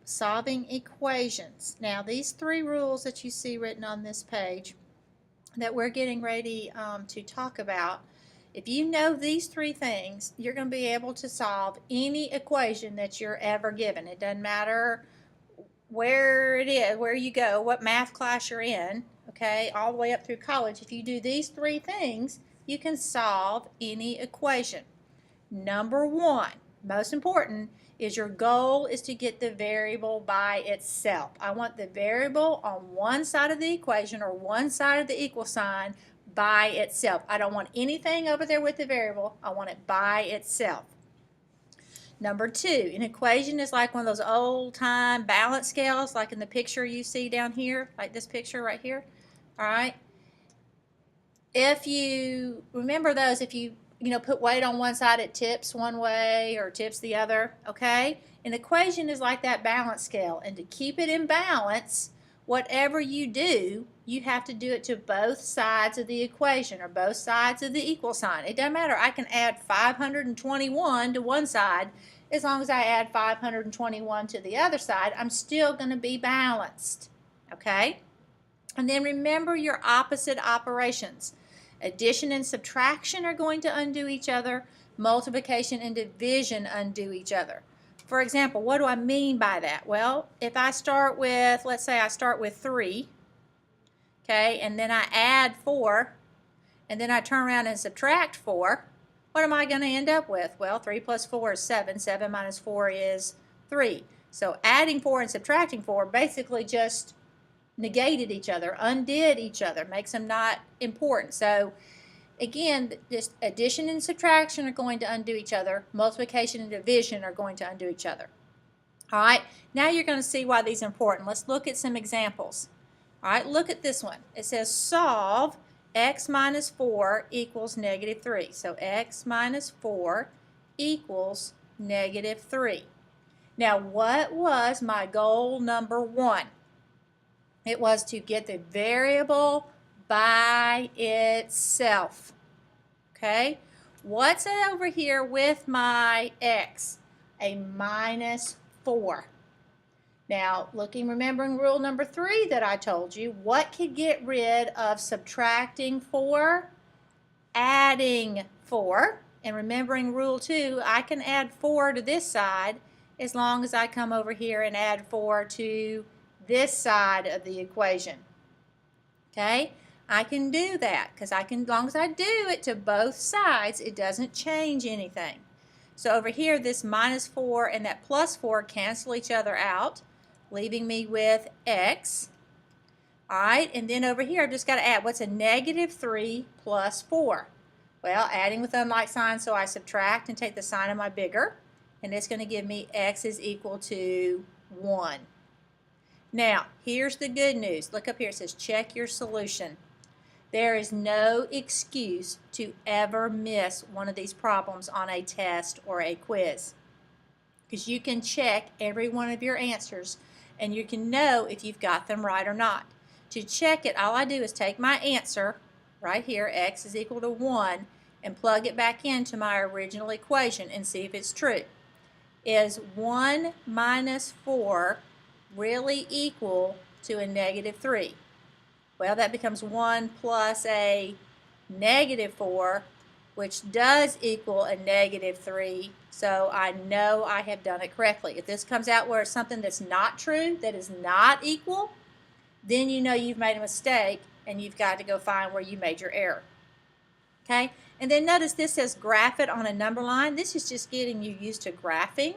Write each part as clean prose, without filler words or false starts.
solving equations. Now, these three rules that you see written on this page that we're getting ready to talk about, if you know these three things, you're going to be able to solve any equation that you're ever given. It doesn't matter where it is, where you go, what math class you're in, okay, all the way up through college. If you do these three things, you can solve any equation. Number one, most important, is your goal is to get the variable by itself. I want the variable on one side of the equation or one side of the equal sign by itself. I don't want anything over there with the variable. I want it by itself. Number two, an equation is like one of those old-time balance scales, like in the picture you see down here, like this picture right here. All right. If you remember those, if you put weight on one side, it tips one way or tips the other, okay? An equation is like that balance scale, and to keep it in balance, whatever you do, you have to do it to both sides of the equation or both sides of the equal sign. It doesn't matter. I can add 521 to one side. As long as I add 521 to the other side, I'm still going to be balanced, okay? And then remember your opposite operations. Addition and subtraction are going to undo each other. Multiplication and division undo each other. For example, what do I mean by that? Well, if I start with, let's say I start with 3, okay, and then I add 4, and then I turn around and subtract 4, what am I going to end up with? Well, 3 plus 4 is 7. 7 minus 4 is 3. So adding 4 and subtracting 4 basically just negated each other, undid each other, makes them not important. So again, just addition and subtraction are going to undo each other. Multiplication and division are going to undo each other. All right, now you're going to see why these are important. Let's look at some examples. All right, look at this one. It says solve x minus 4 equals negative 3. So x minus 4 equals negative 3. Now, what was my goal number 1? It was to get the variable by itself. Okay? What's over here with my x? A minus 4. Now, remembering rule number 3 that I told you, what could get rid of subtracting 4? Adding 4. And remembering rule 2, I can add 4 to this side as long as I come over here and add 4 to this side of the equation. Okay? I can do that because as long as I do it to both sides, it doesn't change anything. So over here, this minus 4 and that plus 4 cancel each other out, leaving me with x. All right, and then over here, I've just got to add. What's a negative 3 plus 4? Well, adding with unlike signs, so I subtract and take the sign of my bigger, and it's going to give me x is equal to 1. Now, here's the good news. Look up here. It says check your solution. There is no excuse to ever miss one of these problems on a test or a quiz, because you can check every one of your answers and you can know if you've got them right or not. To check it, all I do is take my answer right here, x is equal to 1, and plug it back into my original equation and see if it's true. Is 1 minus 4 really equal to a negative 3? Well, that becomes 1 plus a negative 4, which does equal a negative 3, so I know I have done it correctly. If this comes out where it's something that's not true, that is not equal, then you know you've made a mistake and you've got to go find where you made your error. Okay? And then notice this says graph it on a number line. This is just getting you used to graphing.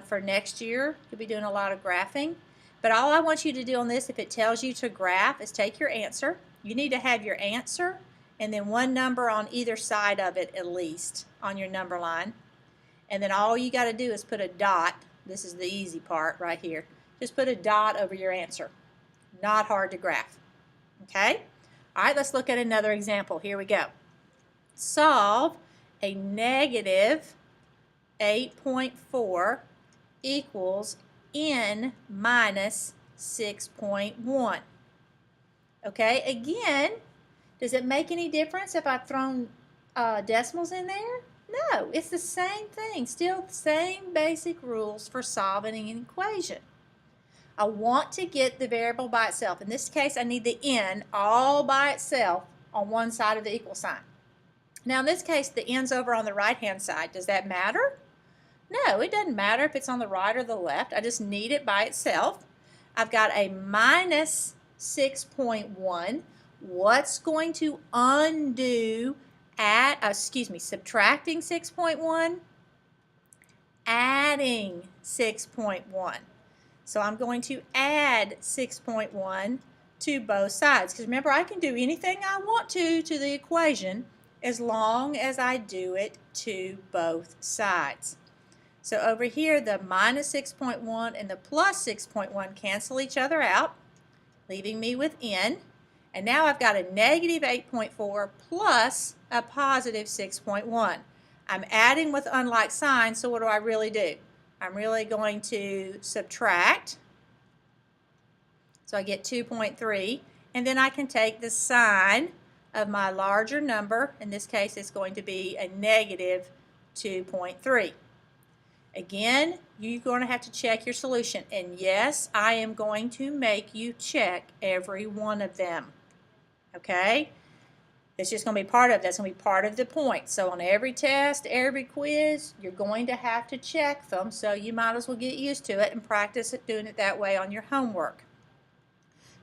For next year, you'll be doing a lot of graphing. But all I want you to do on this, if it tells you to graph, is take your answer. You need to have your answer and then one number on either side of it at least on your number line. And then all you got to do is put a dot. This is the easy part right here. Just put a dot over your answer. Not hard to graph. Okay? All right, let's look at another example. Here we go. Solve a negative 8.4 equals n minus 6.1. Okay, again, does it make any difference if I've thrown decimals in there? No, it's the same thing. Still the same basic rules for solving an equation. I want to get the variable by itself. In this case, I need the n all by itself on one side of the equal sign. Now, in this case, the n's over on the right-hand side. Does that matter? No, it doesn't matter if it's on the right or the left. I just need it by itself. I've got a minus 6.1. What's going to undo subtracting 6.1? Adding 6.1. So I'm going to add 6.1 to both sides. Because remember, I can do anything I want to the equation as long as I do it to both sides. So over here, the minus 6.1 and the plus 6.1 cancel each other out, leaving me with n. And now I've got a negative 8.4 plus a positive 6.1. I'm adding with unlike signs, so what do I really do? I'm really going to subtract. So I get 2.3, and then I can take the sign of my larger number. In this case, it's going to be a negative 2.3. Again, you're going to have to check your solution. And yes, I am going to make you check every one of them. Okay? It's just going to be part of that's going to be part of the point. So on every test, every quiz, you're going to have to check them. So you might as well get used to it and practice doing it that way on your homework.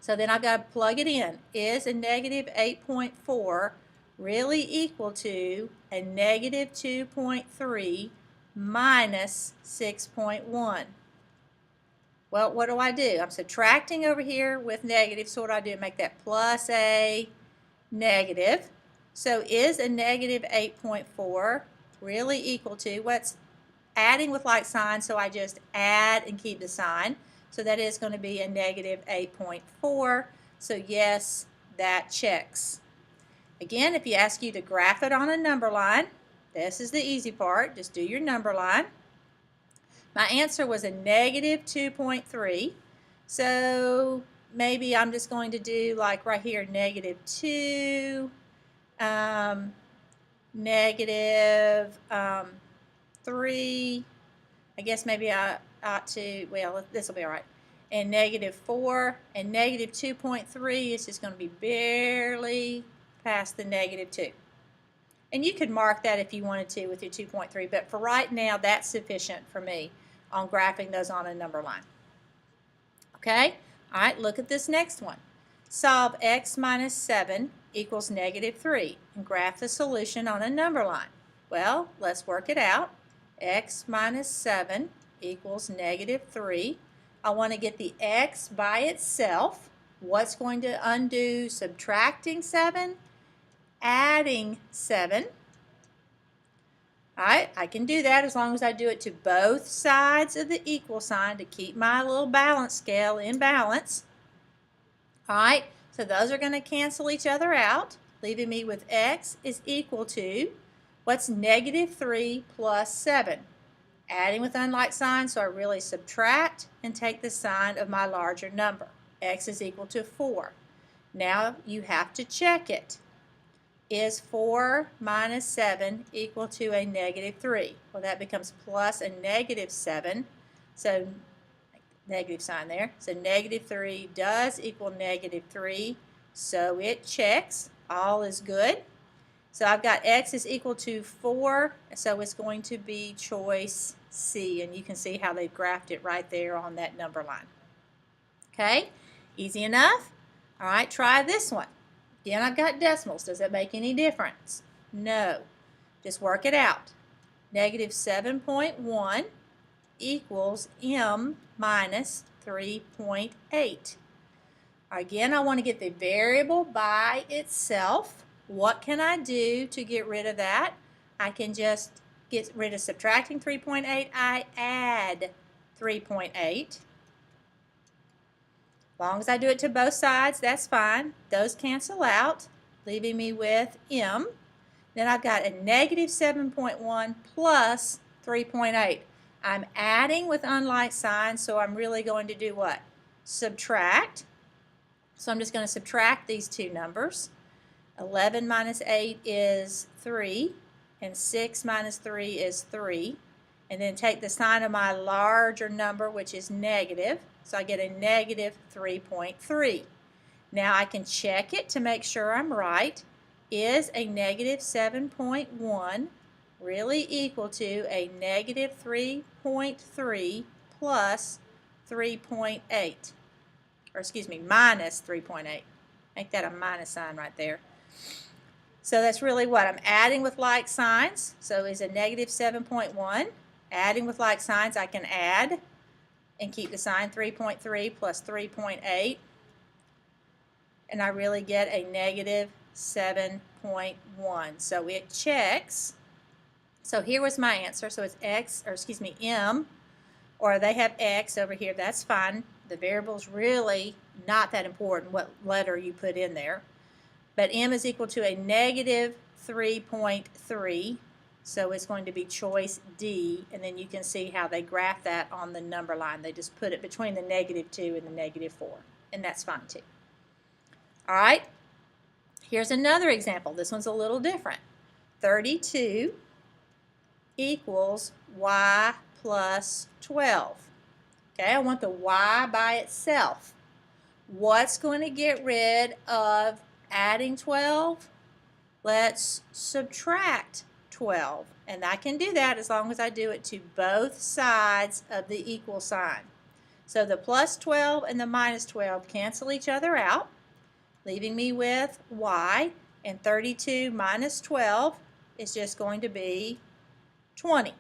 So then I've got to plug it in. Is a negative 8.4 really equal to a negative 2.3 minus 6.1? Well, what do? I'm subtracting over here with negative, so what do I do? Make that plus a negative. So is a negative 8.4 really equal to what's adding with like sign, so I just add and keep the sign. So that is going to be a negative 8.4. So yes, that checks. Again, if you ask you to graph it on a number line, this is the easy part. Just do your number line. My answer was a negative 2.3. So maybe I'm just going to do like right here, negative 2, negative 3. I guess maybe I ought to, well, this will be all right. And negative 4 and negative 2.3 is just going to be barely past the negative 2. And you could mark that if you wanted to with your 2.3, but for right now, that's sufficient for me on graphing those on a number line. Okay? All right, look at this next one. Solve x minus 7 equals negative 3 and graph the solution on a number line. Well, let's work it out. X minus 7 equals negative 3. I want to get the x by itself. What's going to undo subtracting 7? Adding 7. All right, I can do that as long as I do it to both sides of the equal sign to keep my little balance scale in balance. All right, so those are going to cancel each other out, leaving me with x is equal to, what's negative 3 plus 7? Adding with unlike signs, so I really subtract and take the sign of my larger number. X is equal to 4. Now you have to check it. Is 4 minus 7 equal to a negative 3? Well, that becomes plus a negative 7. So negative sign there. So negative 3 does equal negative 3. So it checks. All is good. So I've got x is equal to 4. So it's going to be choice C. And you can see how they've graphed it right there on that number line. Okay? Easy enough? All right, try this one. Again, I've got decimals. Does that make any difference? No. Just work it out. Negative 7.1 equals m minus 3.8. Again, I want to get the variable by itself. What can I do to get rid of that? I can just get rid of subtracting 3.8. I add 3.8. As long as I do it to both sides, that's fine. Those cancel out, leaving me with m. Then I've got a negative 7.1 plus 3.8. I'm adding with unlike signs, so I'm really going to do what? Subtract. So I'm just going to subtract these two numbers. 11 minus 8 is 3. and 6 minus 3 is 3. And then take the sign of my larger number, which is negative. So I get a negative 3.3. Now I can check it to make sure I'm right. Is a negative 7.1 really equal to a negative 3.3 plus 3.8? Or excuse me, minus 3.8. Make that a minus sign right there. So that's really what? I'm adding with like signs. So is a negative 7.1. Adding with like signs, I can add and keep the sign 3.3 plus 3.8. And I really get a negative 7.1. So it checks. So here was my answer. So it's X, or excuse me, M, or they have X over here. That's fine. The variable's really not that important what letter you put in there. But M is equal to a negative 3.3. So it's going to be choice D, and then you can see how they graph that on the number line. They just put it between the negative 2 and the negative 4, and that's fine too. All right, here's another example. This one's a little different. 32 equals y plus 12. Okay, I want the y by itself. What's going to get rid of adding 12? Let's subtract 12. And I can do that as long as I do it to both sides of the equal sign. So the plus 12 and the minus 12 cancel each other out, leaving me with y, and 32 minus 12 is just going to be 20.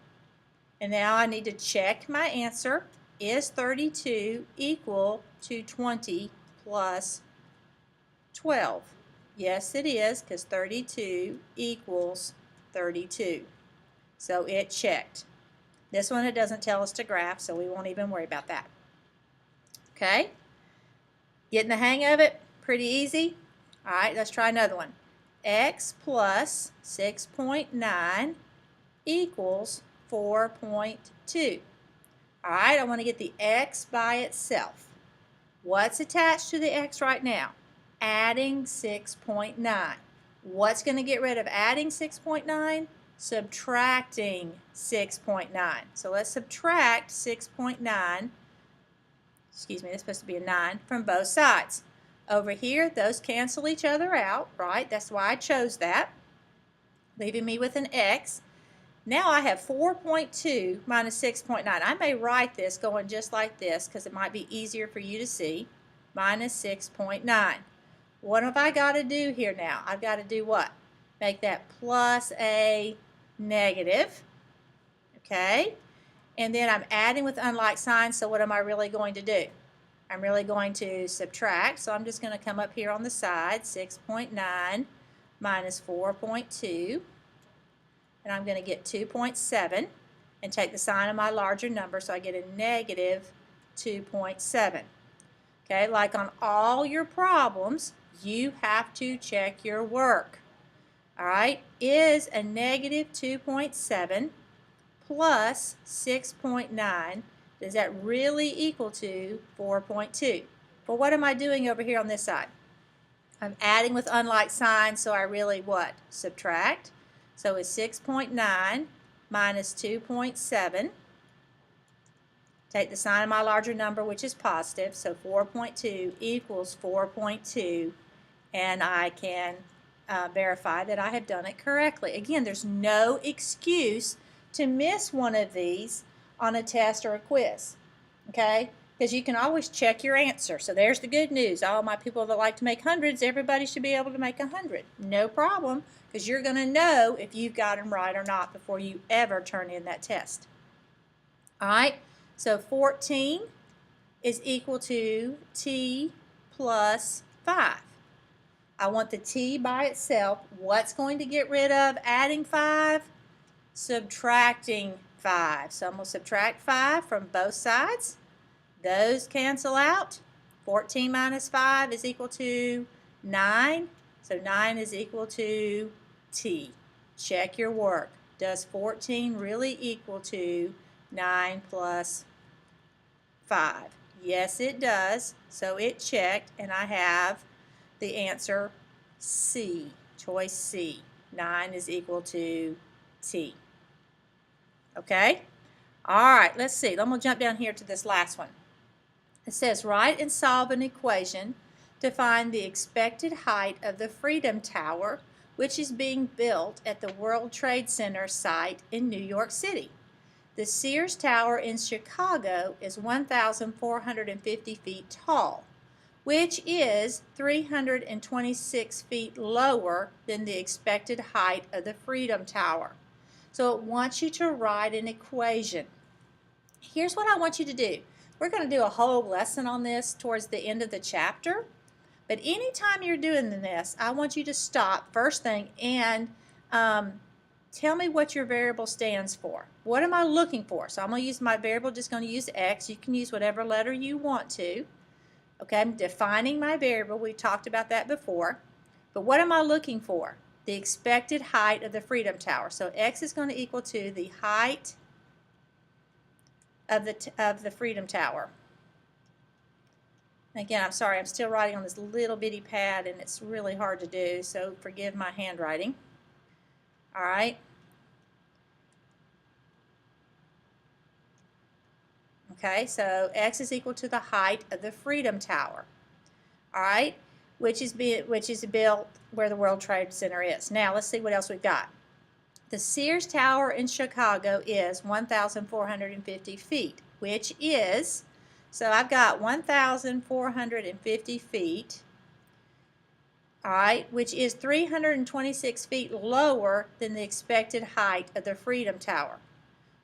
And now I need to check my answer. Is 32 equal to 20 plus 12? Yes, it is, because 32 equals 32. So it checked. This one, it doesn't tell us to graph, so we won't even worry about that. Okay? Getting the hang of it? Pretty easy. All right, let's try another one. X plus 6.9 equals 4.2. All right, I want to get the X by itself. What's attached to the X right now? Adding 6.9. What's going to get rid of adding 6.9? Subtracting 6.9. So let's subtract 6.9, excuse me, that's supposed to be a 9, from both sides. Over here, those cancel each other out, right? That's why I chose that, leaving me with an X. Now I have 4.2 minus 6.9. I may write this going just like this because it might be easier for you to see. Minus 6.9. What have I got to do here now? I've got to do what? Make that plus a negative. Okay? And then I'm adding with unlike signs, so what am I really going to do? I'm really going to subtract, so I'm just going to come up here on the side, 6.9 minus 4.2. And I'm going to get 2.7 and take the sign of my larger number, so I get a negative 2.7. Okay, like on all your problems, you have to check your work. All right, is a negative 2.7 plus 6.9, does that really equal to 4.2? Well, what am I doing over here on this side? I'm adding with unlike signs, so I really what? Subtract. So it's 6.9 minus 2.7. Take the sign of my larger number, which is positive, so 4.2 equals 4.2, and I can verify that I have done it correctly. Again, there's no excuse to miss one of these on a test or a quiz, okay? Because you can always check your answer. So there's the good news. All my people that like to make hundreds, everybody should be able to make 100. No problem, because you're going to know if you've got them right or not before you ever turn in that test. All right, so 14 is equal to t plus 5. I want the t by itself. What's going to get rid of adding 5? Subtracting 5. So I'm going to subtract 5 from both sides. Those cancel out. 14 minus 5 is equal to 9. So 9 is equal to t. Check your work. Does 14 really equal to 9 plus 5? Yes, it does. So it checked, and I have the answer C, choice C. 9 is equal to t. Okay? All right, let's see. I'm going to jump down here to this last one. It says, write and solve an equation to find the expected height of the Freedom Tower, which is being built at the World Trade Center site in New York City. The Sears Tower in Chicago is 1,450 feet tall, which is 326 feet lower than the expected height of the Freedom Tower. So it wants you to write an equation. Here's what I want you to do. We're going to do a whole lesson on this towards the end of the chapter. But anytime you're doing this, I want you to stop first thing and tell me what your variable stands for. What am I looking for? So I'm going to use my variable, just going to use x. You can use whatever letter you want to. Okay, I'm defining my variable. We talked about that before. But what am I looking for? The expected height of the Freedom Tower. So x is going to equal to the height of the Freedom Tower. Again, I'm sorry, I'm still writing on this little bitty pad and it's really hard to do, so forgive my handwriting. All right. Okay, so x is equal to the height of the Freedom Tower. All right, which is built where the World Trade Center is. Now, let's see what else we've got. The Sears Tower in Chicago is 1,450 feet, which is, so I've got 1,450 feet, all right, which is 326 feet lower than the expected height of the Freedom Tower.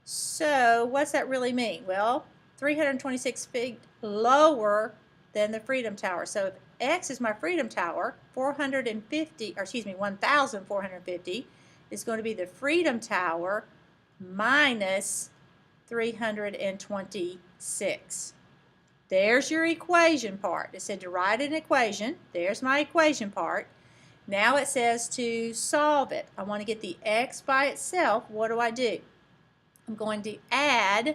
So what's that really mean? Well, 326 feet lower than the Freedom Tower. So if x is my Freedom Tower, 1,450 is going to be the Freedom Tower minus 326. There's your equation part. It said to write an equation. There's my equation part. Now it says to solve it. I want to get the x by itself. What do? I'm going to add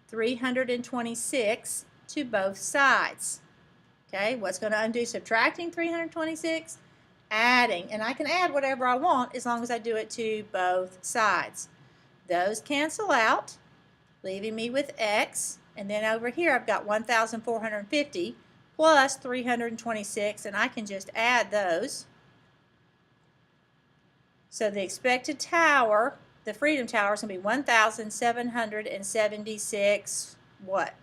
326 to both sides. Okay, what's going to undo subtracting 326? Adding, and I can add whatever I want as long as I do it to both sides. Those cancel out, leaving me with x, and then over here I've got 1,450 plus 326, and I can just add those. So the expected tower, the Freedom Tower, is going to be 1,776, what?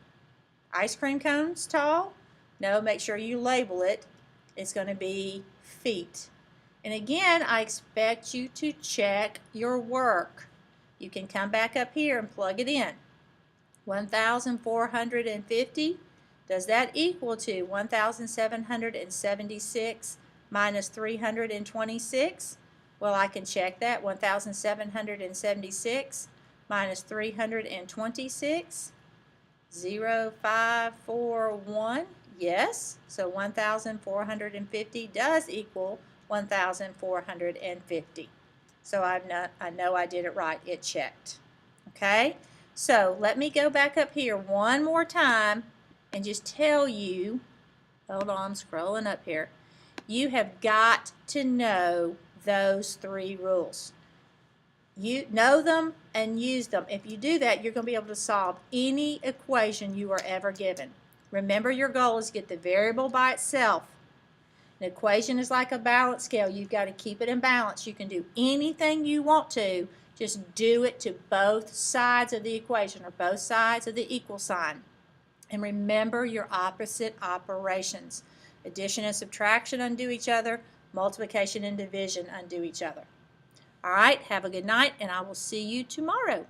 Ice cream cones tall? No, make sure you label it. It's going to be feet. And again, I expect you to check your work. You can come back up here and plug it in. 1,450, does that equal to 1,776 minus 326? Well, I can check that. 1,776 minus 326, 0,541. Yes, so 1,450 does equal 1,450. So I know I did it right. It checked. Okay, so let me go back up here one more time and just tell you, hold on, I'm scrolling up here. You have got to know those three rules. You know them and use them. If you do that, you're going to be able to solve any equation you are ever given. Remember, your goal is to get the variable by itself. An equation is like a balance scale. You've got to keep it in balance. You can do anything you want to. Just do it to both sides of the equation or both sides of the equal sign. And remember your opposite operations. Addition and subtraction undo each other. Multiplication and division undo each other. All right, have a good night, and I will see you tomorrow.